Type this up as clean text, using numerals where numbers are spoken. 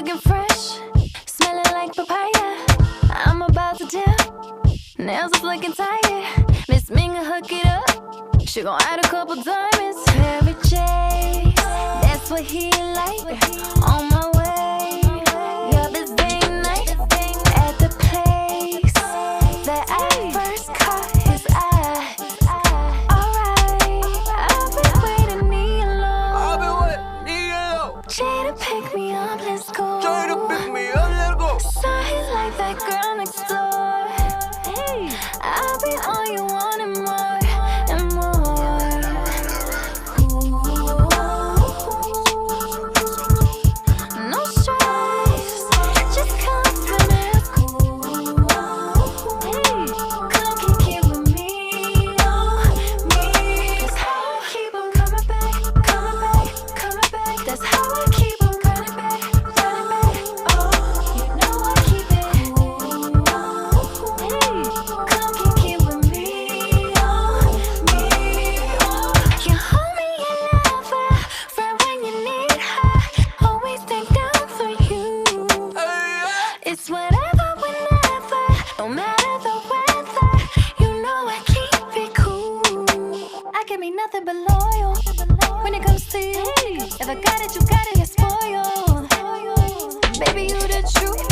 looking fresh, smelling like papaya. I'm about to jam, nails are looking tired. Miss Minga hook it up, she gon' add a couple diamonds. Mary J, that's what he like. On my way, yeah, this date night at the place that I first caught his eye. Alright, I've been waiting Jada, pick me up, let's go. Signs like that girl next door. I'll be all you want and more and more. No stress, just confidence. Come kick it with me, oh, me. That's how I keep on coming back, coming back, coming back. That's how I keep on running back, running back. Oh, you know I keep it. Come kick it with me, oh, me. Oh, you hold me in love, right when you need her. Always think down for you. It's whatever, whenever, no matter the weather. You know I keep it cool. I can be nothing but loyal when it comes to you. If I got it, you got it, you're spoiled. Baby, you the truth.